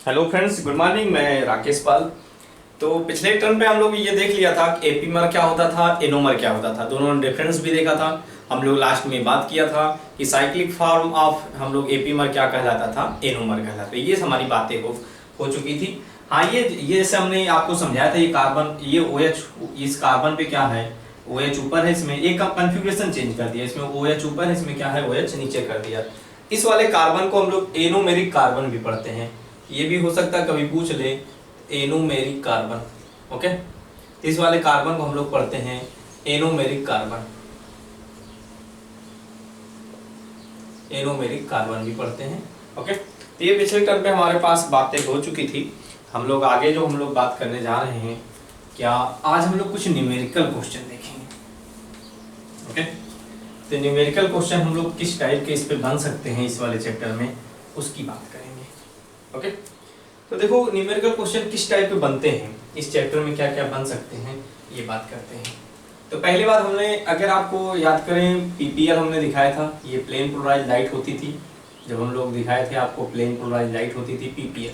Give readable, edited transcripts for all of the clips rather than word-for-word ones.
Hello friends, good morning. मैं राकेश पाल। तो पिछले टर्म पे हम लोग ये देख लिया था कि एपीमर क्या होता था, एनोमर क्या होता था। दोनों ने डिफरेंस भी देखा था। हम लोग लास्ट में बात किया था कि साइक्लिक फॉर्म ऑफ हम लोग एपीमर क्या कहलाता था, एनोमर कहलाता। ये हमारी बातें हो चुकी थी। हाँ, ये जैसे हमने आपको समझाया था, ये कार्बन, ये OH, इस कार्बन पे क्या है, OH ऊपर है। इसमें एक कन्फिग्रेशन चेंज कर दिया, इसमें OH ऊपर है, इसमें क्या है, OH नीचे कर दिया। इस वाले कार्बन को हम लोग एनोमेरिक कार्बन भी पढ़ते हैं। ये भी हो सकता है कभी पूछ ले, एनोमेरिक कार्बन। ओके, इस वाले कार्बन को हम लोग पढ़ते हैं एनोमेरिक कार्बन। एनोमेरिक कार्बन भी पढ़ते हैं। ओके, तो ये पिछले टर्म पे हमारे पास बातें हो चुकी थी। हम लोग आगे जो हम लोग बात करने जा रहे हैं, क्या आज हम लोग कुछ न्यूमेरिकल क्वेश्चन देखेंगे। ओके, तो न्यूमेरिकल क्वेश्चन हम लोग किस टाइप के इस पे बन सकते हैं इस वाले चैप्टर में, उसकी बात करेंगे। ओके, तो देखो न्यूमेरिकल क्वेश्चन किस टाइप के बनते हैं, इस चैप्टर में क्या क्या बन सकते हैं, ये बात करते हैं। तो पहली बात हमने, अगर आपको याद करें, पीपीएल हमने दिखाया था। ये प्लेन पोलराइज लाइट होती थी। जब हम लोग दिखाए थे आपको, प्लेन पोलराइज लाइट होती थी पीपीएल।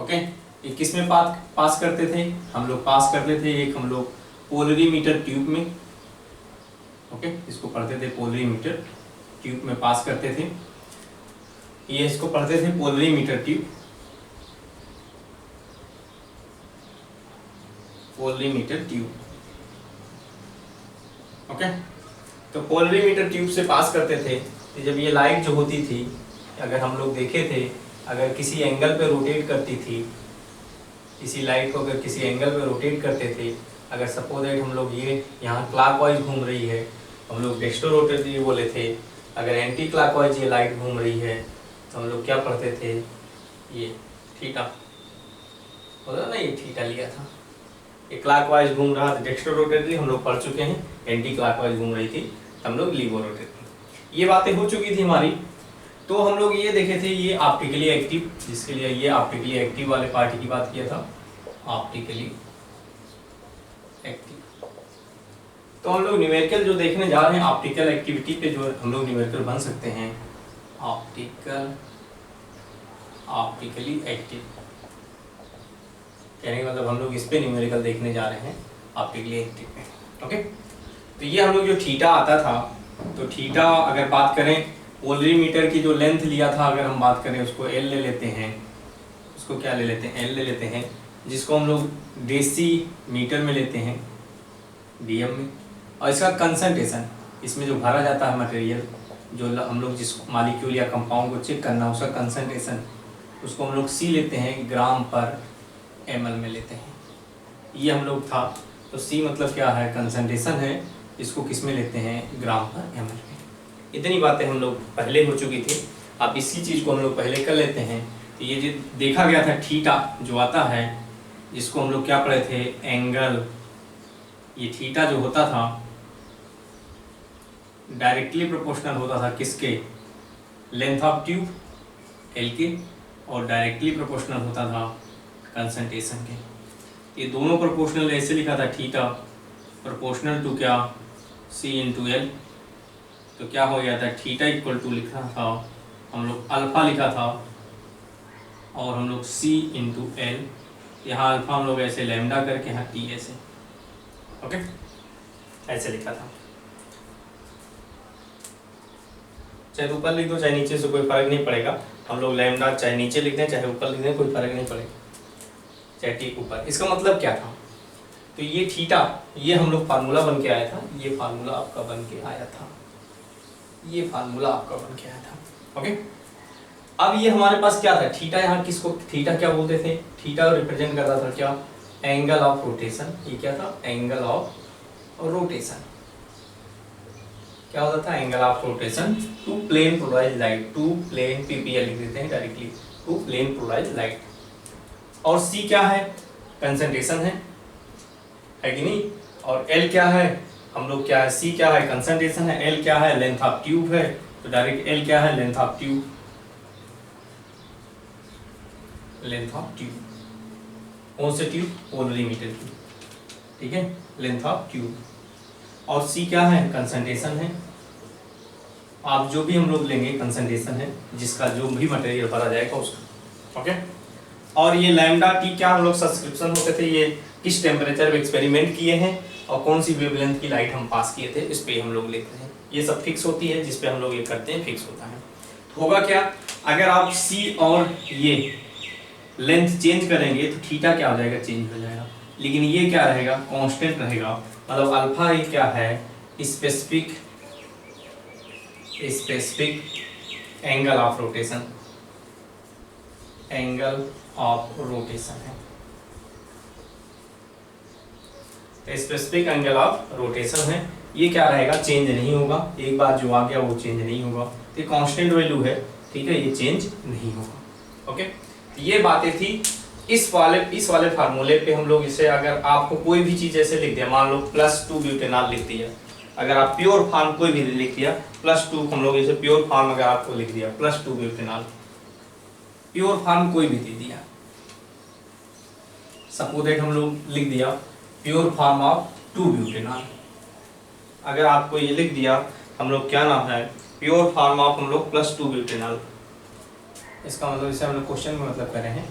ओके, ये किस में पास करते थे, हम लोग पास करते थे, एक हम लोग पोलरीमीटर ट्यूब में। ओके, इसको पढ़ते थे पोलरीमीटर ट्यूब में पास करते थे। ये इसको पढ़ते थे polarimeter tube, polarimeter tube. Okay, तो पोलरीमीटर ट्यूब से पास करते थे। तो जब ये लाइट जो होती थी, अगर हम लोग देखे थे, अगर किसी एंगल पे रोटेट करती थी, किसी लाइट को अगर किसी एंगल पे रोटेट करते थे, अगर सपोज दैट हम लोग ये यहाँ क्लॉकवाइज घूम रही है, हम लोग डेस्टो रोटेटरी बोले थे। अगर एंटी क्लॉकवाइज ये लाइट घूम रही है, तो हम लोग क्या पढ़ते थे, ये थीटा होता ना, ये थीटा लिया था। ये क्लॉकवाइज घूम रहा था, डेक्स्ट्रो रोटेटरी हम लोग पढ़ चुके हैं। एंटी क्लॉकवाइज घूम रही थी, हम लोग लीवो रोटेटरी। ये बातें हो चुकी थी हमारी। तो हम लोग ये देखे थे, ये ऑप्टिकली एक्टिव, जिसके लिए ये ऑप्टिकली एक्टिव वाले पार्ट की बात किया था, ऑप्टिकली एक्टिव। तो हम लोग न्यूमेरिकल जो देखने जा रहे हैं, ऑप्टिकल एक्टिविटी पे जो हम लोग न्यूमेरिकल बन सकते हैं, ऑप्टिकली एक्टिव कहने का मतलब हम लोग इस पे न्यूमेरिकल देखने जा रहे हैं, ऑप्टिकली एक्टिव पे। ओके, तो ये हम लोग जो थीटा आता था, तो थीटा अगर बात करें, पोलरीमीटर की जो लेंथ लिया था, अगर हम बात करें उसको L ले लेते हैं, उसको क्या ले लेते हैं, L ले लेते हैं, जिसको हम लोग डेसी मीटर में लेते हैं, DM में। और इसका कंसंट्रेशन, इसमें जो भरा जाता है मटेरियल, जो हम लोग जिस मॉलिक्यूल या कंपाउंड को चेक करना, उसका कंसंट्रेशन, उसको हम लोग C लेते हैं, ग्राम पर ml में लेते हैं। ये हम लोग था। तो C मतलब क्या है, कंसंट्रेशन है, इसको किस में लेते हैं, ग्राम पर ml में। इतनी बातें हम लोग पहले हो चुकी थी। अब इसी चीज़ को हम लोग पहले कर लेते हैं। तो ये जो देखा गया था, थीटा जो आता है, जिसको हम लोग क्या पढ़े थे, एंगल। ये थीटा जो होता था, डायरेक्टली प्रोपोर्शनल होता था किसके, लेंथ ऑफ ट्यूब L के, और डायरेक्टली प्रोपोर्शनल होता था कंसंट्रेशन के। ये दोनों प्रोपोर्शनल ऐसे लिखा था, थीटा प्रोपोर्शनल टू क्या, C इंटू L। तो क्या हो गया था, थीटा इक्वल टू लिखा था हम लोग, अल्फा लिखा था, और हम लोग C इंटू L, यहाँ अल्फा हम लोग ऐसे लैम्डा करके, यहाँ T ऐसे। ओके, ऐसे लिखा था। चाहे ऊपर लिख दो चाहे नीचे से, कोई फर्क नहीं पड़ेगा। हम लोग लैम्डा चाहे नीचे लिख दें चाहे ऊपर लिख दें, कोई फर्क नहीं पड़ेगा, चाहे T ऊपर। इसका मतलब क्या था, तो ये थीटा, ये हम लोग फार्मूला बन के आया था, ये फार्मूला आपका बन के आया था, ये फार्मूला आपका बन के आया था। ओके, अब ये हमारे पास क्या था, थीटा, यहाँ किसको थीटा क्या बोलते थे, थीटा रिप्रेजेंट करता था क्या, एंगल ऑफ रोटेशन। ये क्या था, एंगल ऑफ रोटेशन। क्या होता था, angle of rotation to plane polarised light, to plane, PPL लिख देते हैं directly, to plane polarised light. और C क्या है, कंसंट्रेशन है कि नहीं, और L क्या है, हम लोग क्या है, C क्या है, कंसंट्रेशन है, L क्या है, लेंथ ऑफ ट्यूब है। तो डायरेक्ट L क्या है, length of tube, length of tube. कौन से ट्यूब, पोलरीमीटर ट्यूब, ठीक है, लेंथ ऑफ ट्यूब। और C क्या है, कंसंट्रेशन है। आप जो भी हम लोग लेंगे कंसंट्रेशन है, जिसका जो भी मटेरियल भरा जाएगा उसका। ओके। और ये लैम्डा टी क्या हम लोग सब्सक्रिप्शन होते थे, ये किस टेम्परेचर पे एक्सपेरिमेंट किए हैं और कौन सी वेवलेंथ की लाइट हम पास किए थे, इस पे हम लोग लिखते हैं। ये सब फिक्स होती है, जिस पे हम लोग ये करते हैं फिक्स होता है। तो होगा क्या, अगर आप सी और ये लेंथ चेंज करेंगे तो थीटा क्या हो जाएगा, चेंज हो जाएगा, लेकिन ये क्या रहेगा, कांस्टेंट रहेगा। मतलब अल्फा ये क्या है, specific angle of rotation, angle of rotation है, स्पेसिफिक एंगल ऑफ रोटेशन है। ये क्या रहेगा, चेंज नहीं होगा, एक बार जो आ गया वो चेंज नहीं होगा, तो ये कांस्टेंट वैल्यू है, ठीक है, ये चेंज नहीं होगा। ओके, ये बातें थी इस वाले फार्मूले पे। हम लोग इसे, अगर आपको कोई भी चीज ऐसे लिख दिया, मान लो +2 ब्यूटेनॉल लिख दिया, अगर आप प्योर फॉर्म कोई भी लिख दिया +2, हम लोग इसे प्योर फॉर्म अगर आपको लिख दिया +2 ब्यूटेनॉल, प्योर फॉर्म कोई भी दे दिया, सपोज दैट हम लोग लिख दिया प्योर फॉर्म ऑफ 2 ब्यूटेनॉल, अगर आपको ये लिख दिया हम लोग क्या नाम है, प्योर फॉर्म ऑफ हम लोग +2 ब्यूटेनॉल, इसका मतलब इसे हम लोग क्वेश्चन में मतलब कर रहे हैं,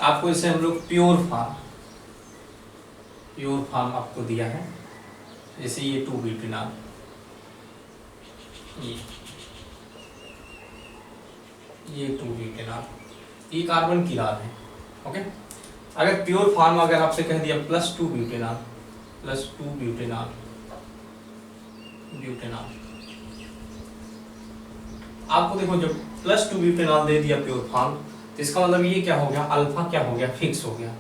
आपको इसे हम लोग प्योर फॉर्म आपको दिया है, जैसे ये 2 ब्यूटेनॉल, ये 2 ब्यूटेनॉल, ये कार्बन की रात है। ओके, अगर प्योर फॉर्म अगर आपसे कह दिया +2 ब्यूटेनॉल, +2 ब्यूटेनॉल, आपको देखो जब +2 ब्यूटेनॉल दे दिया प्योर फॉर्म, तो इसका मतलब ये क्या हो गया, अल्फा क्या हो गया, फिक्स हो गया,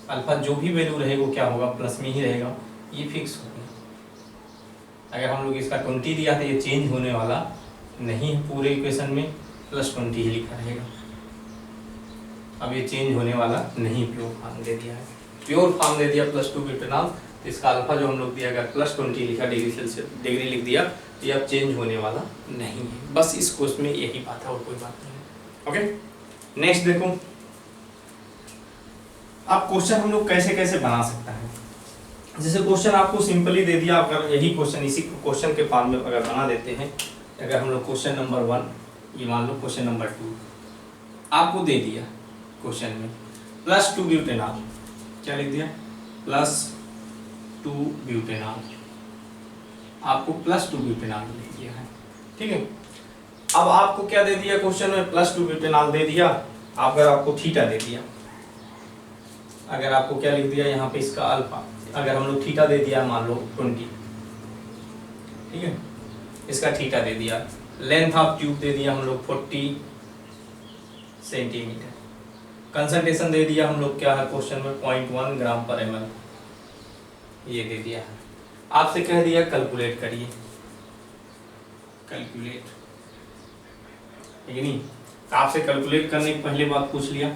अल्फा जो भी वैल्यू रहेगा वो क्या होगा, प्लस में ही रहेगा, ये फिक्स हो गया। अगर हम लोग इसका 20 दिया था, ये चेंज होने वाला नहीं है, पूरे इक्वेशन में +20 ही लिखा रहेगा, अब ये चेंज होने वाला नहीं, प्योर फॉर्म दे दिया है, प्योर फॉर्म दे दिया +2 ब्यूटेनॉल, तो इसका अल्फा जो हम लोग दिया, अगर +20 लिखा डिग्री सेल्सियस, डिग्री लिख दिया, तो ये अब चेंज होने वाला नहीं है। बस इस कोर्स में यही बात है और कोई बात नहीं है। ओके, नेक्स्ट देखो, अब क्वेश्चन हम लोग कैसे कैसे बना सकता है। जैसे क्वेश्चन आपको सिंपली दे दिया, अगर यही क्वेश्चन इसी क्वेश्चन के फॉर्म में अगर बना देते हैं, अगर हम लोग क्वेश्चन नंबर 1, ये मान लो क्वेश्चन नंबर 2 आपको दे दिया क्वेश्चन में +2 ब्यूटेनॉल, क्या लिख दिया, +2 ब्यूटेनॉल, आपको +2 ब्यूटेनॉल लिख दिया है, ठीक है। अब आपको क्या दे दिया क्वेश्चन में, +2 ब्यूटेनॉल दे दिया, अगर आपको थीटा दे दिया, अगर आपको क्या लिख दिया यहाँ पे इसका अल्फा, अगर हम लोग थीटा दे दिया मान लो 20, ठीक है, इसका थीटा दे दिया, लेंथ ऑफ ट्यूब दे दिया हम लोग 40 सेंटीमीटर, कंसंट्रेशन दे दिया हम लोग क्या है क्वेश्चन में 0.1 ग्राम पर ml, ये दे दिया है, आपसे कह दिया कैलकुलेट करिए, कैलकुलेट, ठीक नहीं, आपसे कैलकुलेट करने की पहले बात पूछ लिया,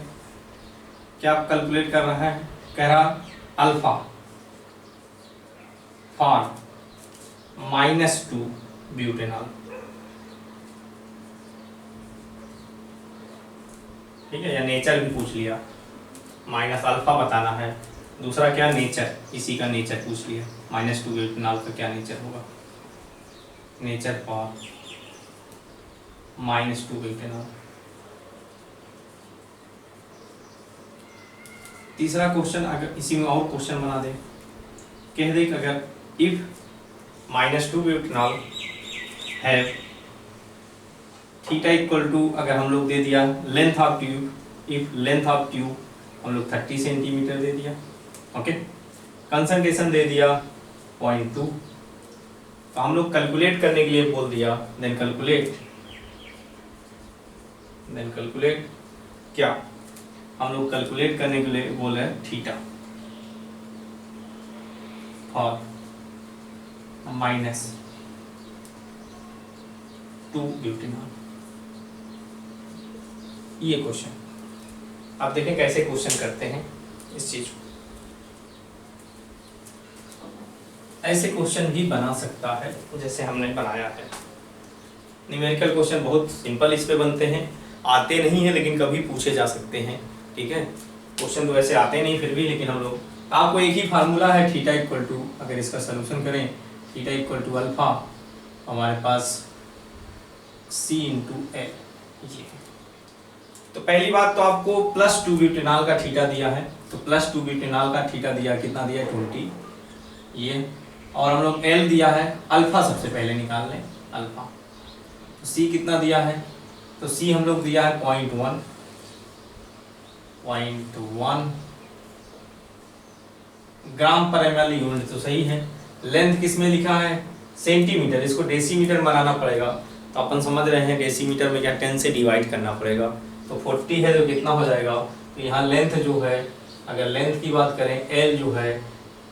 क्या आप कैलकुलेट कर रहा है, कह रहा अल्फा फॉर -2 ब्यूटेनॉल, ठीक है, या नेचर भी पूछ लिया, माइनस अल्फा बताना है, दूसरा क्या नेचर, इसी का नेचर पूछ लिया, -2 ब्यूटेनॉल का क्या नेचर होगा, नेचर फॉर -2 ब्यूटेनॉल। तीसरा क्वेश्चन अगर इसी में और क्वेश्चन बना दे, कह दे अगर इफ -2 ब्यूटेनॉल है थीटा इक्वल टू, अगर हम लोग दे दिया length of tube, if length of tube हम लोग 30 सेंटीमीटर दे दिया, ओके, कंसंट्रेशन दे दिया 0.2, तो हम लोग कैलकुलेट करने के लिए बोल दिया, देन कैलकुलेट क्या, हम लोग कैलकुलेट करने के लिए बोल रहे हैं थीटा और -2 ब्यूटेनॉल, ये क्वेश्चन आप देखें कैसे क्वेश्चन करते हैं इस चीज को, ऐसे क्वेश्चन भी बना सकता है जैसे हमने बनाया है। न्यूमेरिकल क्वेश्चन बहुत सिंपल इस पे बनते हैं, आते नहीं है लेकिन कभी पूछे जा सकते हैं, ठीक है, क्वेश्चन तो वैसे आते नहीं फिर भी, लेकिन हम लोग, आपको एक ही फार्मूला है थीटा इक्वल टू, अगर इसका सोल्यूशन करें थीटा इक्वल टू अल्फा, हमारे पास C × L, ये तो तो पहली बात तो आपको +2 ब्यूटेनॉल का थीटा दिया है, तो +2 ब्यूटेनॉल का थीटा दिया, कितना दिया 20 ये, और हम लोग एल दिया है, अल्फा सबसे पहले निकाल लें अल्फा। तो सी कितना दिया है, तो सी हम लोग दिया है 0.1 ग्राम पर ml यूनिट, तो सही है। लेंथ किस में लिखा है, सेंटीमीटर, इसको डेसीमीटर बनाना पड़ेगा, तो अपन समझ रहे हैं डेसीमीटर में क्या 10 से डिवाइड करना पड़ेगा, तो 40 है तो कितना हो जाएगा, तो यहाँ लेंथ जो है, अगर लेंथ की बात करें एल जो है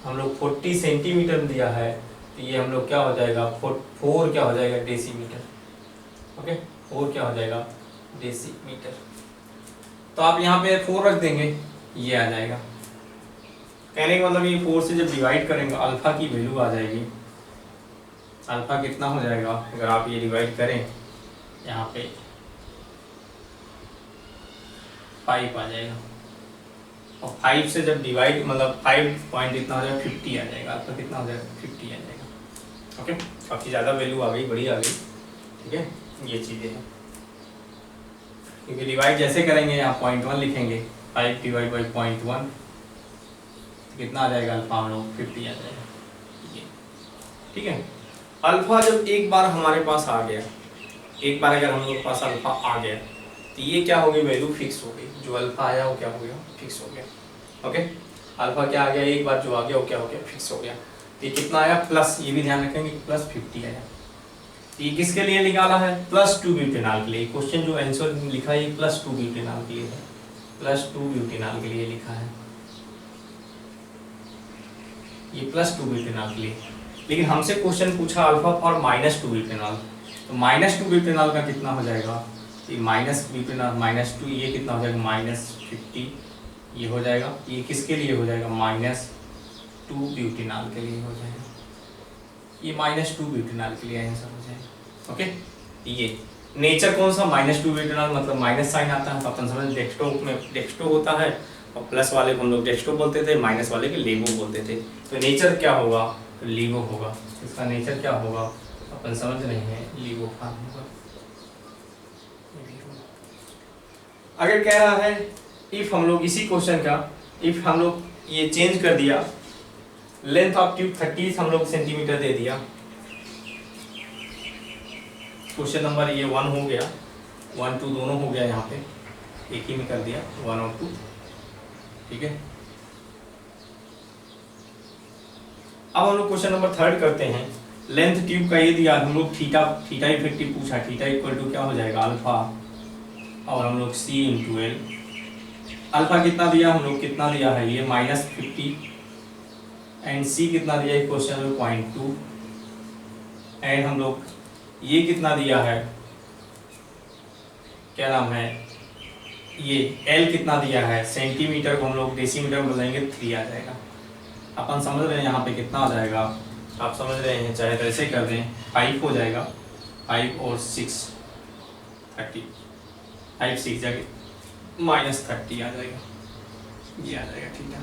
हम लोग 40 सेंटीमीटर दिया है, तो ये हम लोग क्या हो जाएगा 4 क्या हो जाएगा डेसीमीटर। ओके 4 क्या हो जाएगा डेसीमीटर, तो आप यहाँ पे 4 रख देंगे, ये आ जाएगा। कहने का मतलब ये 4 से जब डिवाइड करेंगे अल्फा की वैल्यू आ जाएगी, अल्फा कितना हो जाएगा अगर आप ये डिवाइड करें यहाँ पे 5 आ जाएगा, और 5 से जब डिवाइड मतलब 5 पॉइंट इतना हो जाएगा 50 आ जाएगा, अल्फा कितना हो जाएगा 50 आ जाएगा। ओके काफ़ी ज़्यादा वैल्यू आ गई, बड़ी आ गई, ठीक है ये चीज़ें हैं, क्योंकि डिवाइड जैसे करेंगे आप 0.1 लिखेंगे, 5 डिवाइड बाई 0.1 कितना आ जाएगा अल्फा हम लोग 50 आ जाएगा, ठीक है। अल्फा जब एक बार हमारे पास आ गया, एक बार अगर हम लोग पास अल्फा आ गया तो ये क्या हो गई वैल्यू फिक्स हो गई, जो अल्फा आया वो क्या हो गया फिक्स हो गया। ओके अल्फा क्या आ गया, एक बार जो आ गया वो क्या हो गया फिक्स हो गया। ये कितना आया प्लस, ये भी ध्यान रखेंगे +50 आया। ये किसके लिए निकाला है, +2 ब्यूटेनॉल के लिए। क्वेश्चन जो आंसर लिखा है ये +2 ब्यूटेनॉल के लिए है, +2 ब्यूटेनॉल के लिए लिखा है, ये +2 ब्यूटेनॉल के लिए। लेकिन हमसे क्वेश्चन पूछा अल्फा और -2 ब्यूटेनॉल, तो -2 ब्यूटेनॉल का कितना हो जाएगा, ये माइनस ब्यूटेनॉल -2, ये कितना हो जाएगा -50 ये हो जाएगा। ये किसके लिए हो जाएगा -2 ब्यूटेनॉल के लिए हो जाएगा, ये -2 ब्यूटेनॉल के लिए आंसर हो जाएगा। ओके ये नेचर कौन सा -2 ब्यूटेनॉल मतलब माइनस साइन आता है, तो अपन समझ डेक्सटो में डेक्सटो होता है, और प्लस वाले को हम लोग डेक्सटो बोलते थे, माइनस वाले के लेवो बोलते थे। तो नेचर क्या होगा, तो लीवो होगा, इसका नेचर क्या होगा अपन समझ रहे हैं लीवो फॉर्म होगा। अगर कह रहा है इफ हम लोग इसी क्वेश्चन का इफ हम लोग ये चेंज कर दिया, लेंथ ऑफ ट्यूब 30 हम लोग सेंटीमीटर दे दिया, क्वेश्चन नंबर ये 1 हो गया, 1 2 दोनों हो गया, यहाँ पे एक ही में कर दिया 1 और 2, ठीक है। अब हम लोग क्वेश्चन नंबर 3 करते हैं। लेंथ ट्यूब का ये दिया, हम लोग थीटा इफेक्टिव पूछा, थीटा इक्वल टू क्या हो जाएगा अल्फा, और हम लोग C इंटू एल। अल्फा कितना दिया हम लोग, कितना दिया है ये -50, एंड C कितना दिया है क्वेश्चन में 0.2, एंड हम लोग ये कितना दिया है, क्या नाम है, ये L कितना दिया है, सेंटीमीटर को हम लोग डेसीमीटर में बदलेंगे 3 आ जाएगा। अपन समझ रहे हैं यहाँ पे कितना आ जाएगा, आप समझ रहे हैं, चाहे तो ऐसे कर दें 5 हो जाएगा, 5 और 6 30, 5 6 जाके -30 आ जाएगा, ये आ जाएगा ठीक है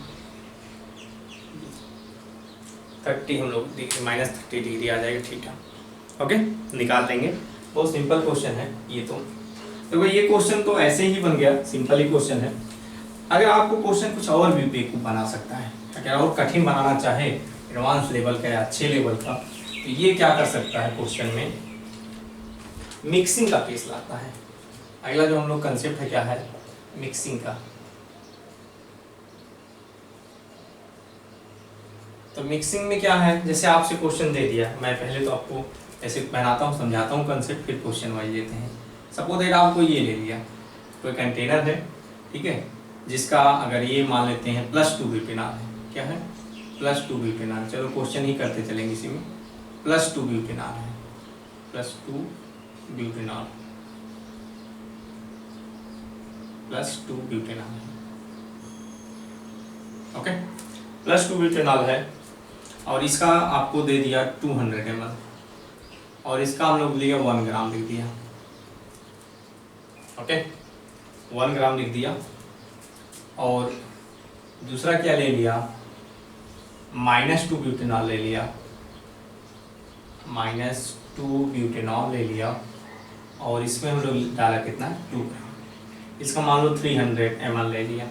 30 हम लोग -30 डिग्री आ जाएगा ठीक है। ओके निकाल देंगे, बहुत सिंपल क्वेश्चन है ये तो ये क्वेश्चन तो ऐसे ही बन गया, सिंपल ही क्वेश्चन है। अगर आपको क्वेश्चन कुछ और भी बेवकूफ बना सकता है, अगर और कठिन बनाना चाहे एडवांस लेवल का या अच्छे लेवल का, तो ये क्या कर सकता है क्वेश्चन में मिक्सिंग का केस लाता है। अगला जो हम लोग कंसेप्ट है क्या है मिक्सिंग का। तो मिक्सिंग में क्या है, जैसे आपसे क्वेश्चन दे दिया, मैं पहले तो आपको ऐसे बनाता हूँ समझाता हूँ कंसेप्ट, फिर क्वेश्चन वाइज लेते हैं। सपोज दैट आपको ये ले लिया, कोई कंटेनर है ठीक है, जिसका अगर ये मान लेते हैं +2 ब्यूटेनॉल है, क्या है +2 ब्यूटेनॉल, चलो क्वेश्चन ही करते चलेंगे इसी में, +2 ब्यूटेनॉल है, +2 ब्यूटेनॉल, +2 ब्यूटेनॉल है। ओके +2 ब्यूटेनॉल है, और इसका आपको दे दिया 200 ml, और इसका हम लोग लिया 1 ग्राम लिख दिया। ओके 1 ग्राम लिख दिया, और दूसरा क्या ले लिया -2 ब्यूटेनॉल ले लिया, -2 ब्यूटेनॉल ले लिया, और इसमें हम लोग डाला कितना 2 ग्राम। इसका मान लो 300 ml ले लिया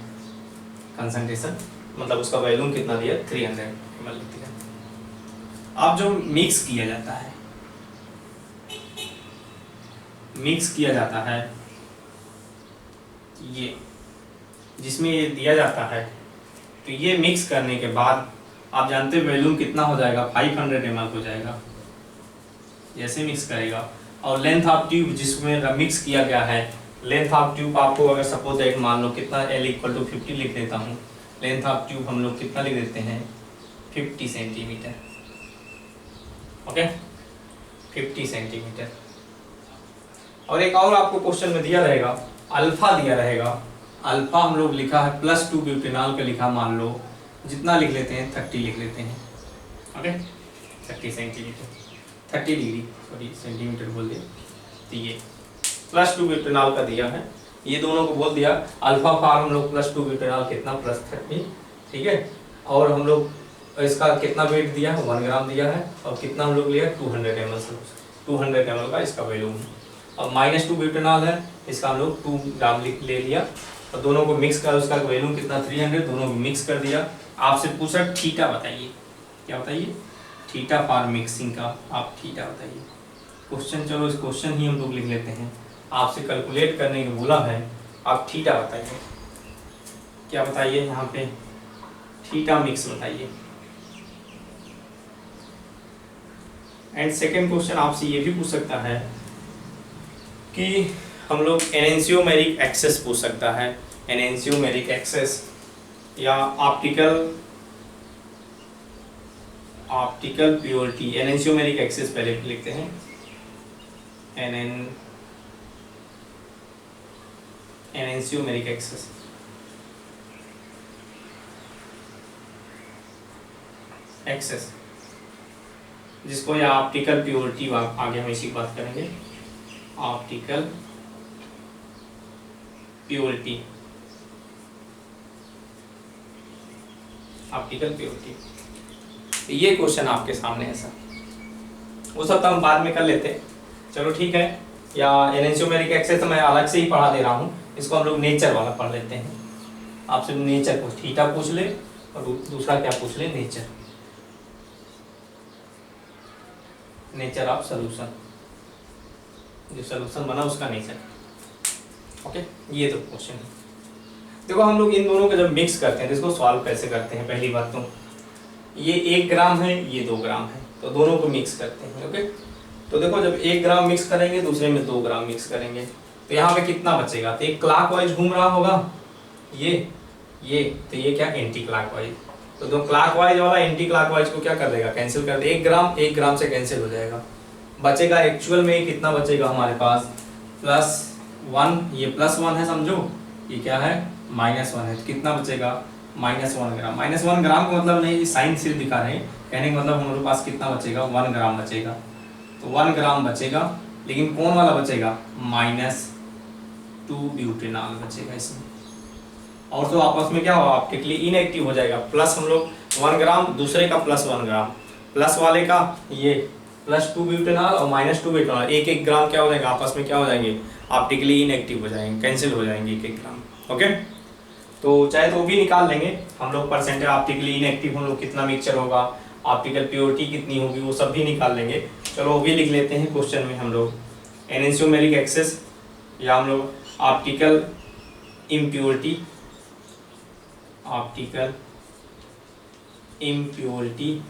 कंसंट्रेशन, मतलब उसका वैल्यूम कितना दिया 300 ml लिख दिया। अब जो मिक्स किया जाता है, मिक्स किया जाता है ये जिसमें ये दिया जाता है, तो ये मिक्स करने के बाद आप जानते हैं वैल्यूम कितना हो जाएगा 500 ml हो जाएगा जैसे मिक्स करेगा। और लेंथ ऑफ ट्यूब जिसमें मिक्स किया गया है, लेंथ ऑफ ट्यूब आपको अगर सपोज दैट मान लो कितना L इक्वल टू 50 लिख देता हूँ, लेंथ ऑफ ट्यूब हम लोग कितना लिख देते हैं 50 सेंटीमीटर। Okay 50 centimetre. और एक और आपको क्वेश्चन में दिया रहेगा, अल्फा दिया रहेगा, अल्फा हम लोग लिखा है +2 ब्यूटेनॉल का लिखा, मान लो जितना लिख लेते हैं 30 लिख लेते हैं। Okay 30 centimetre 30 degree sorry centimetre बोल दिया। तो ये +2 ब्यूटेनॉल का दिया है, ये दोनों को बोल दिया अल्फा फार हम लोग +2 ब्यूटेनॉल कितना +30, ठीक है। और हम लोग इसका कितना वेट दिया है 1 ग्राम दिया है, और कितना हम लोग लिया 200 ml का इसका वैल्यू है। और -2 ब्यूटेनॉल है, इसका हम लोग 2 ग्राम ले लिया, और दोनों को मिक्स कर उसका वैल्यू कितना 300, दोनों को मिक्स कर दिया। आपसे पूछा थीटा बताइए, क्या बताइए थीटा फॉर मिक्सिंग का, आप थीटा बताइए। क्वेश्चन चलो इस क्वेश्चन ही हम लोग लिख लेते हैं, आपसे कैलकुलेट करने को बोला है, आप थीटा बताइए, क्या बताइए यहाँ पे थीटा मिक्स बताइए। एंड सेकेंड क्वेश्चन आपसे ये भी पूछ सकता है कि हम लोग एनेंशियोमेरिक एक्सेस पूछ सकता है, एनेंशियोमेरिक एक्सेस या ऑप्टिकल प्योरिटी। एनेंशियोमेरिक एक्सेस पहले लिखते हैं, एनेंशियोमेरिक एक्सेस जिसको या ऑप्टिकल प्योरिटी, आगे हम इसी की बात करेंगे, ऑप्टिकल प्योरिटी, ऑप्टिकल प्योरिटी। ये क्वेश्चन आपके सामने है सर, वो सब तो हम बाद में कर लेते हैं, चलो ठीक है। या एनेंशियोमेरिक एक्सेस तो मैं अलग से ही पढ़ा दे रहा हूँ, इसको हम लोग नेचर वाला पढ़ लेते हैं। आपसे नेचर पूछ, थीटा पूछ ले और दूसरा क्या पूछ ले, नेचर, नेचर ऑफ सोल्यूशन, जो सोल्यूशन बना उसका नेचर। ओके ये तो क्वेश्चन है। देखो हम लोग इन दोनों को जब मिक्स करते हैं तो इसको सॉल्व कैसे करते हैं। पहली बात तो ये 1 ग्राम है, ये 2 ग्राम है, तो दोनों को मिक्स करते हैं। ओके तो देखो जब 1 ग्राम मिक्स करेंगे दूसरे में 2 ग्राम मिक्स करेंगे, तो यहाँ पे कितना बचेगा, तो एक क्लॉकवाइज घूम रहा होगा ये तो ये क्या एंटी क्लॉकवाइज, तो दो क्लॉकवाइज वाला एंटी क्लॉकवाइज को क्या कर देगा, कैंसिल कर दे। 1 ग्राम से कैंसिल हो जाएगा, बचेगा एक्चुअल में कितना बचेगा हमारे पास +1, ये +1 है समझो, ये क्या है -1 है, तो कितना बचेगा -1 ग्राम। -1 ग्राम का मतलब नहीं साइन सिर्फ दिखा रहे हैं, कहने का मतलब हमारे पास कितना बचेगा 1 ग्राम बचेगा, तो 1 ग्राम बचेगा, लेकिन कौन वाला बचेगा -2 ब्यूटेनॉल बचेगा इसमें। और तो आपस में क्या होगा, ऑप्टिकली इनएक्टिव हो जाएगा। प्लस हम लोग 1 ग्राम, दूसरे का +1 ग्राम, प्लस वाले का ये +2 ब्यूटेनॉल और -2 ब्यूटेनॉल, 1 ग्राम क्या हो जाएगा, आपस में क्या हो जाएंगे, ऑप्टिकली इनएक्टिव हो जाएंगे, कैंसिल हो जाएंगे 1 ग्राम। ओके तो चाहे तो वो भी निकाल लेंगे हम लोग, परसेंटेज ऑप्टिकली इनएक्टिव हम लोग कितना मिक्सचर होगा, ऑप्टिकल प्योरिटी कितनी होगी, वो सब भी निकाल लेंगे। चलो वो भी लिख लेते हैं क्वेश्चन में हम लोग, एनेंशियोमेरिक एक्सेस या हम लोग ऑप्टिकल इम्प्योरिटी, ऑप्टिकल इम्प्योरिटी।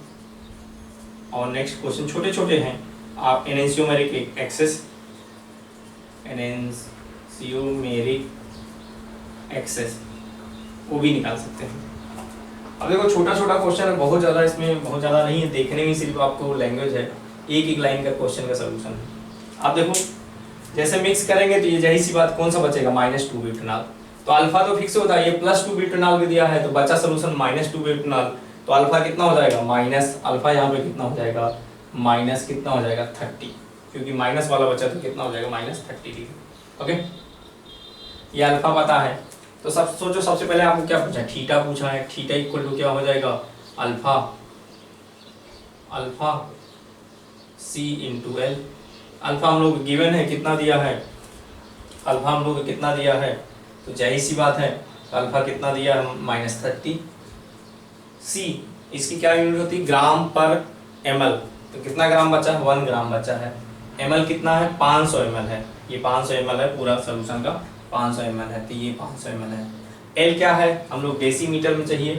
और नेक्स्ट क्वेश्चन छोटे छोटे हैं, आप एनेंशियोमेरिक एक्सेस, एनेंशियोमेरिक एक्सेस वो भी निकाल सकते हैं। अब देखो छोटा छोटा क्वेश्चन है, बहुत ज़्यादा इसमें बहुत ज़्यादा नहीं है, देखने में सिर्फ आपको लैंग्वेज है, एक लाइन का क्वेश्चन का सोल्यूशन है। आप देखो जैसे मिक्स करेंगे तो ये यही सी बात, कौन सा बचेगा -2 ब्यूटेनॉल, तो अल्फा तो फिक्स होता है, ये +2 ब्यूटेनॉल भी दिया है, तो बचा सोल्यूशन -2 ब्यूटेनॉल, तो अल्फा कितना हो जाएगा अल्फा यहाँ पे कितना हो जाएगा कितना हो जाएगा 30, क्योंकि माइनस वाला बचा तो कितना हो जाएगा -30 डिग्री। ओके ये अल्फा पता है, तो सब सोचो सबसे पहले आपको क्या पूछा है, थीटा पूछा है, थीटा इक्वल टू क्या हो जाएगा अल्फा C × L। अल्फा हम लोग गिवन है कितना दिया है, अल्फा हम लोग कितना दिया है तो जाहिर सी बात है अल्फा कितना दिया -30। सी इसकी क्या यूनिट होती है, ग्राम पर ml। तो कितना ग्राम बचा है, 1 ग्राम बचा है। ml कितना है, 500 ml है। ये 500 ml है, पूरा सोल्यूशन का 500 ml है, तो ये 500 ml है। L क्या है, हम लोग डेसीमीटर में चाहिए,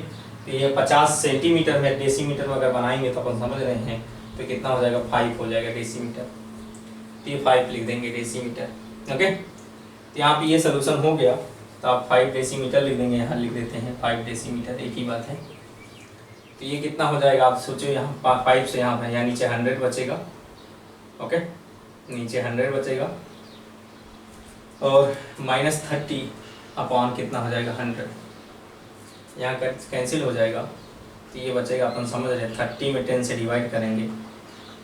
तो ये 50 सेंटीमीटर है। डेसीमीटर में अगर बनाएंगे तो अपन समझ रहे हैं, तो कितना हो जाएगा, 5 हो जाएगा डेसीमीटर। तो ये 5 लिख देंगे डेसीमीटर। ओके, तो यहाँ पे ये सोल्यूशन हो गया, तो आप 5 डेसीमीटर लिख देंगे, यहाँ लिख देते हैं 5 डेसीमीटर, एक ही बात है। तो ये कितना हो जाएगा, आप सोचो, यहाँ 5 से यहाँ पे, यहाँ नीचे 100 बचेगा। ओके, नीचे 100 बचेगा और -30 अपॉन कितना हो जाएगा 100, यहाँ कैंसिल हो जाएगा। तो ये बचेगा, अपन समझ रहे हैं 30 में 10 से डिवाइड करेंगे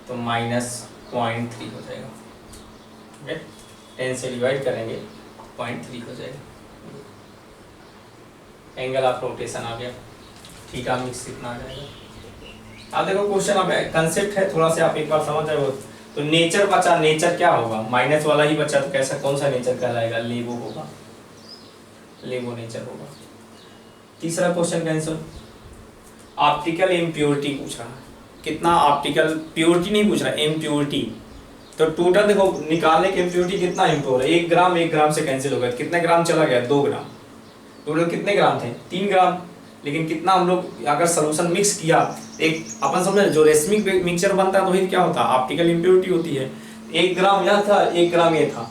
तो -0.3 हो जाएगा। ओके, 10 से डिवाइड करेंगे 0.3 हो जाएगा। एंगल ऑफ रोटेशन आ गया, थीटा मिक्स कितना आ जाएगा। आप देखो क्वेश्चन, अब कंसेप्ट है थोड़ा सा, आप एक बार समझ जाओ। तो नेचर बचा, नेचर क्या होगा, माइनस वाला ही बचा, तो कैसा, कौन सा नेचर कहलाएगा, लेवो होगा, लेवो नेचर होगा। तीसरा क्वेश्चन कैंसर, ऑप्टिकल इम्प्योरिटी पूछ रहा है। कितना ऑप्टिकल प्योरिटी नहीं पूछ रहा, इम्प्योरिटी। तो टोटल देखो निकालने की इम्प्योरिटी कितना इम्प्योर है, 1 ग्राम से कैंसिल हो गया, कितने ग्राम चला गया, 2 ग्राम। टोटल कितने ग्राम थे, 3 ग्राम। लेकिन कितना हम लोग अगर सोल्यूशन मिक्स किया, एक अपन समझ, जो रेशमिक मिक्सचर बनता है तो वही क्या होता है, ऑप्टिकल इम्प्योरिटी होती है। 1 ग्राम यह था, 1 ग्राम ये था,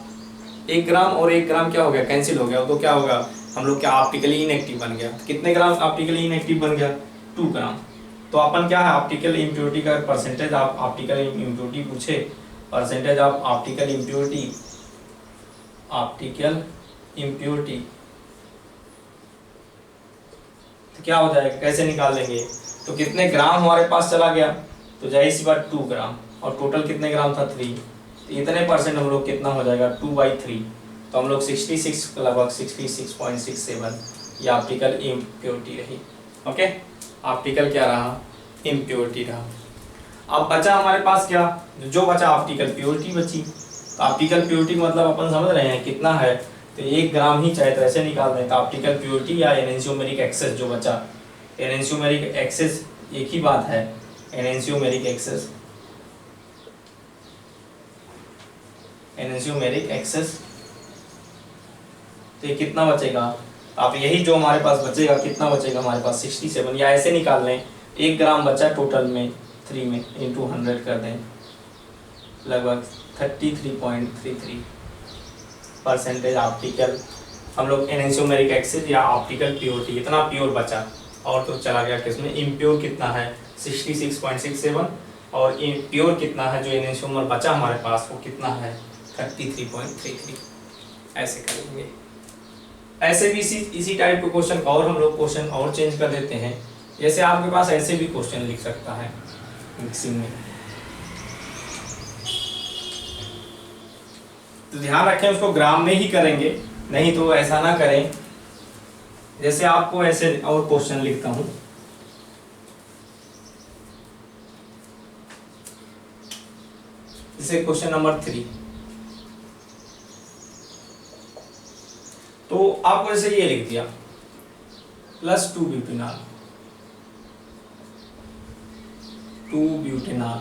1 ग्राम और 1 ग्राम क्या हो गया, कैंसिल हो गया। तो क्या होगा, हम लोग क्या ऑप्टिकली इनएक्टिव बन गया। कितने ग्राम ऑप्टिकली इनएक्टिव बन गया, 2 ग्राम। तो अपन क्या है, ऑप्टिकल इम्प्योरिटी का परसेंटेज, आप ऑप्टिकल इम्प्योरिटी पूछे, percentage of optical impurity, optical impurity तो क्या हो जाएगा, कैसे निकाल लेंगे। तो कितने ग्राम हमारे पास चला गया, तो जाहिर सी बात 2 ग्राम, और टोटल कितने ग्राम था, 3। तो इतने परसेंट हम लोग कितना हो जाएगा, 2/3। तो हम लोग 66, लगभग 66.67 ये ऑप्टिकल इम्प्योरिटी रही। ओके, ऑप्टिकल क्या रहा, इम्प्योरिटी रहा। अब बचा हमारे पास क्या, जो बचा ऑप्टिकल प्योरिटी बची। तो ऑप्टिकल प्योरिटी मतलब अपन समझ रहे हैं कितना है, तो 1 ग्राम ही चाहे तो ऐसे निकाल दें। तो ऑप्टिकल प्योरिटी या एनेंशियोमेरिक एक्सेस जो बचा, एनेंशियोमेरिक एक्सेस एक ही बात है, एनेंशियोमेरिक एक्सेस, एनेंशियोमेरिक एक्सेस। तो ये कितना बचेगा, आप यही जो हमारे पास बचेगा, कितना बचेगा हमारे पास 67, या ऐसे निकाल लें 1 ग्राम बचा टोटल में, 3 में इंटू 100 कर दें, लगभग 33.33 परसेंटेज ऑप्टिकल, हम लोग एनेंशियोमेरिक एक्सेस या ऑप्टिकल प्योरिटी इतना प्योर बचा। और तो चला गया किसमें, इम्प्योर कितना है 66.67, और प्योर कितना है जो एनेंशियोमर बचा हमारे पास वो कितना है 33.33। ऐसे करेंगे। ऐसे भी इसी टाइप के क्वेश्चन और हम लोग क्वेश्चन और चेंज कर देते हैं। जैसे आपके पास ऐसे भी क्वेश्चन लिख सकता है मिक्सिंग में, तो ध्यान रखें उसको ग्राम में ही करेंगे, नहीं तो ऐसा ना करें। जैसे आपको ऐसे और क्वेश्चन लिखता हूं, जैसे क्वेश्चन नंबर 3। तो आपको जैसे ये लिख दिया +2 ब्यूटेनॉल, 2 ब्यूटेनॉल,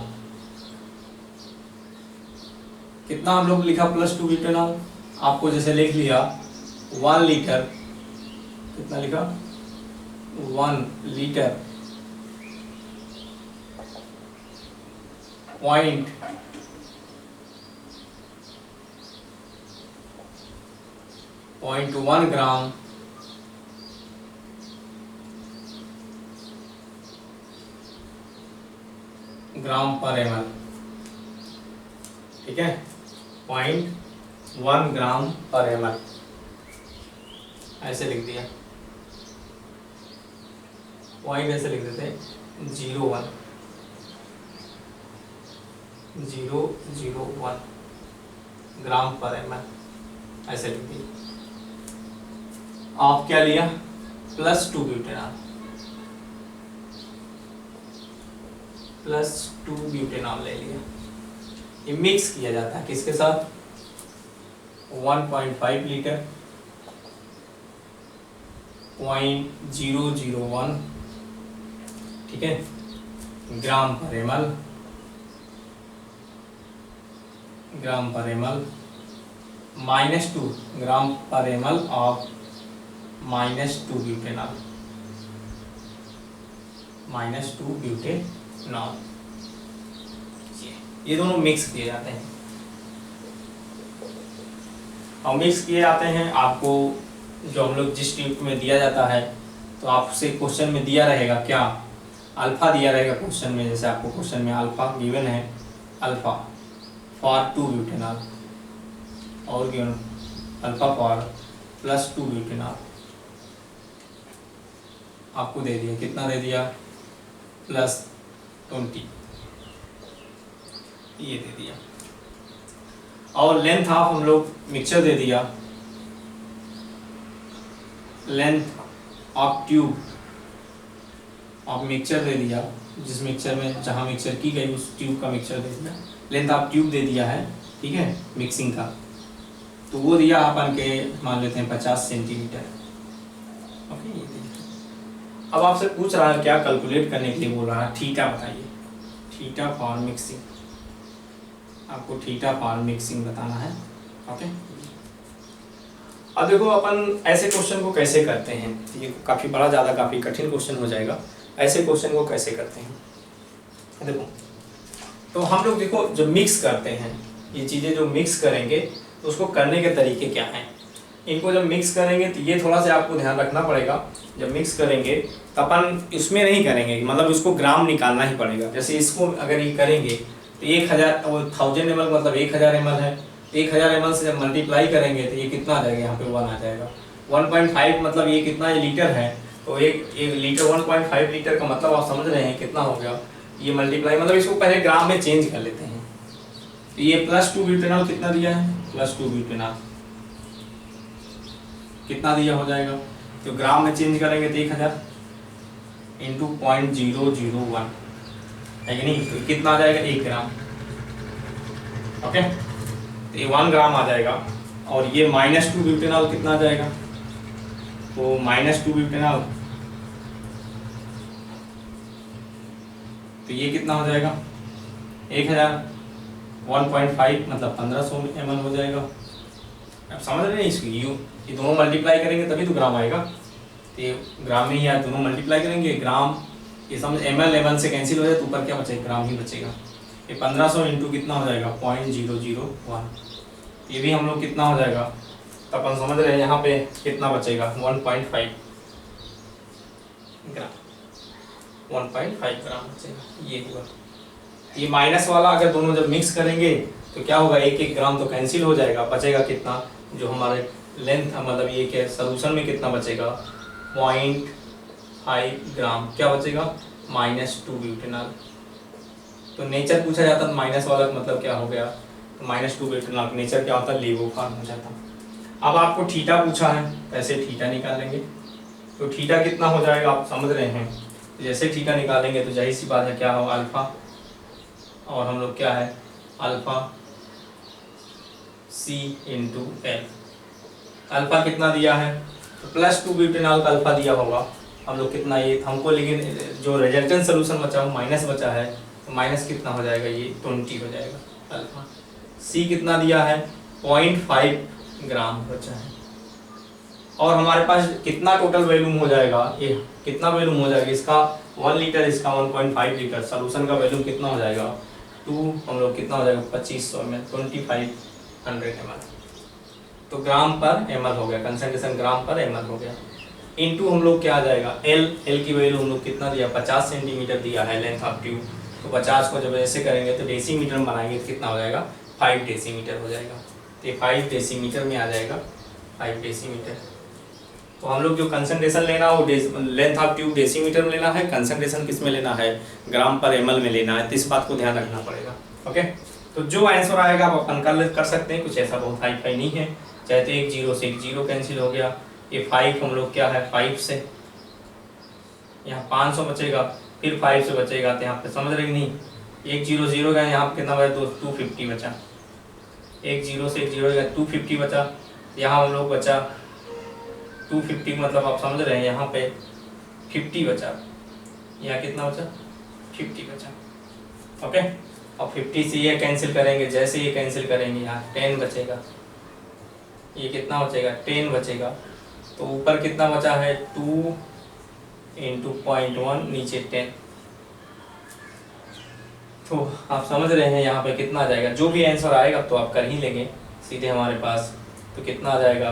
कितना हम लोग लिखा +2 ब्यूटेनॉल, आपको जैसे लिख लिया 1 लीटर, कितना लिखा 1 लीटर पॉइंट 0.1 ग्राम पर ml, ठीक है, 0.1 ग्राम पर ml ऐसे लिख दिया। पॉइंट ऐसे लिख देते हैं 0.1 ग्राम पर ml ऐसे लिख दिया। आप क्या लिया +2 ब्यूटेनॉल, +2 ब्यूटेनॉल ले लिया। ये मिक्स किया जाता है किसके साथ, 1.5 लीटर 0.001, ठीक है, ग्राम पर एमएल, -2 ग्राम पर एमएल ऑफ -2 ब्यूटेनॉल, ये दोनों मिक्स किए जाते हैं। और मिक्स किए जाते हैं, आपको जो हम लोग जिस ट्यूब में दिया जाता है, तो आपसे क्वेश्चन में दिया रहेगा क्या, अल्फा दिया रहेगा क्वेश्चन में। जैसे आपको क्वेश्चन में अल्फा गिवन है, अल्फा फॉर 2 ब्यूटेनॉल, और गिवन अल्फा फॉर +2 ब्यूटेनॉल, आपको दे दिया, कितना दे दिया, +20, ये दे दिया। और लेंथ ऑफ हम लोग मिक्सचर दे दिया, length of tube of mixture दे दिया, जिस मिक्सचर में जहाँ मिक्सचर की गई उस ट्यूब का मिक्सचर दे दिया, लेंथ ऑफ ट्यूब दे दिया है, ठीक है, मिक्सिंग का। तो वो दिया अपन के, मान लेते हैं 50 सेंटीमीटर। ओके, ये देखिए। अब आपसे पूछ रहा है क्या, कैलकुलेट करने के लिए बोल रहा है, थीटा बताइए, थीटा फॉर मिक्सिंग, आपको थीटा फॉर मिक्सिंग बताना है। ओके, अब देखो अपन ऐसे क्वेश्चन को कैसे करते हैं, ये काफ़ी बड़ा, ज़्यादा काफ़ी कठिन क्वेश्चन हो जाएगा। ऐसे क्वेश्चन को कैसे करते हैं, देखो, तो हम लोग देखो जब मिक्स करते हैं, ये चीज़ें जो मिक्स करेंगे तो उसको करने के तरीके क्या हैं। इनको जब मिक्स करेंगे तो ये थोड़ा सा आपको ध्यान रखना पड़ेगा। जब मिक्स करेंगे तो अपन इसमें नहीं करेंगे, मतलब इसको ग्राम निकालना ही पड़ेगा। जैसे इसको अगर ये करेंगे तो 1000 ml मतलब 1000 ml है, 1000 ml से जब मल्टीप्लाई करेंगे तो ये कितना आ जाएगा, यहाँ पे 1 आ जाएगा। 1.5 मतलब ये कितना, ये लीटर है, तो एक लीटर 1.5 लीटर का मतलब आप समझ रहे हैं कितना हो गया, ये मल्टीप्लाई, मतलब इसको पहले ग्राम में चेंज कर लेते हैं। तो ये +2 ब्यूटेनॉल कितना दिया है, +2 ब्यूटेनॉल कितना दिया हो जाएगा, तो ग्राम में चेंज करेंगे तो 1000 इंटू 0.001 है कि नहीं, तो कितना आ जाएगा, 1 ग्राम। ओके, तो ये 1 ग्राम आ जाएगा। और ये -2 ब्यूटेनॉल कितना आ जाएगा, तो -2 ब्यूटेनॉल, तो ये कितना हो जाएगा, 1000, 1.5 मतलब 1500 ml हो जाएगा। अब समझ रहे हैं इसकी, ये दोनों मल्टीप्लाई करेंगे तभी तो ग्राम आएगा, तो ये ग्राम में ही यार दोनों मल्टीप्लाई करेंगे, ग्राम, ये समझ, ml से कैंसिल हो जाए तो ऊपर क्या बचेगा, ग्राम ही बचेगा। ये 1500 इंटू कितना हो जाएगा, 0.001, ये भी हम लोग कितना हो जाएगा, तो अपन समझ रहे हैं यहाँ पे कितना बचेगा, 1.5 ग्राम, 1.5 ग्राम बचेगा, ये होगा। ये माइनस वाला अगर दोनों जब मिक्स करेंगे तो क्या होगा, 1-1 ग्राम तो कैंसिल हो जाएगा, बचेगा कितना, जो हमारे लेंथ, मतलब ये क्या सोल्यूशन में कितना बचेगा, 0.5 ग्राम, क्या बचेगा, -2 ब्यूटेनॉल। तो नेचर पूछा जाता तो माइनस वाला मतलब क्या हो गया, तो -2 ब्यूटेनॉल, नेचर क्या होता है, लेवोफॉर्म हो जाता। अब आपको थीटा पूछा है, ऐसे थीटा निकालेंगे, तो थीटा कितना हो जाएगा, आप समझ रहे हैं। जैसे थीटा निकालेंगे तो जाहिर सी बात है क्या हो, अल्फा, और हम लोग क्या है, alpha C into L. Alpha कितना दिया है, तो +2 ब्यूटेनॉल का अल्फा दिया होगा हम लोग कितना, ये हमको, लेकिन जो रिजल्टेंट सोल्यूशन बचा वो माइनस बचा है, तो माइनस कितना हो जाएगा, ये 20 हो जाएगा अल्फा। C कितना दिया है, 0.5 ग्राम बचा है। और हमारे पास कितना टोटल वॉल्यूम हो जाएगा, ये कितना वॉल्यूम हो जाएगा इसका, 1 लीटर, इसका 1.5 लीटर, सोल्यूशन का वॉल्यूम कितना हो जाएगा, 2, हम लोग कितना हो जाएगा, 2500 ml, 2500 ml, तो ग्राम पर ml हो गया, कंसंट्रेशन ग्राम पर ml हो गया। इनटू हम लोग क्या आ जाएगा, L की वैल्यू हम लोग कितना दिया, 50 सेंटीमीटर दिया है लेंथ ऑफ ट्यूब, तो 50 को जब ऐसे करेंगे तो डेसीमीटर में बनाएंगे तो कितना हो जाएगा, 5 डेसीमीटर हो जाएगा। तो 5 डेसीमीटर में आ जाएगा, 5 डेसीमीटर। तो हम लोग जो कंसंट्रेशन लेना हो, लेंथ ऑफ ट्यूब डेसीमीटर में लेना है, कंसंट्रेशन किस में लेना है, ग्राम पर ml में लेना है, तो इस बात को ध्यान रखना पड़ेगा। ओके, तो जो आंसर आएगा आप अपन कर सकते हैं, कुछ ऐसा बहुत हाई फाई नहीं है, चाहे तो 1 0 से 1 0 कैंसिल हो गया, ये 5 हम लोग क्या है, 5 से यहाँ 500 बचेगा, फिर 5 से बचेगा, तो यहाँ पे समझ रहे नहीं, 1 0 0 का यहाँ पे कितना बचा, 250 बचा, 1 0 से 1 0 का 250 बचा, यहाँ हम लोग बचा 250 मतलब आप समझ रहे हैं यहाँ पे 50 बचा, यहाँ कितना बचा 50 बचा। ओके, और 50 से ये कैंसिल करेंगे, जैसे ये कैंसिल करेंगे यहाँ 10 बचेगा, ये कितना बचेगा 10 बचेगा। तो ऊपर कितना बचा है 2 इंटू 0.1 नीचे 10। तो आप समझ रहे हैं यहाँ पे कितना आ जाएगा, जो भी आंसर आएगा तो आप कर ही लेंगे सीधे हमारे पास। तो कितना आ जाएगा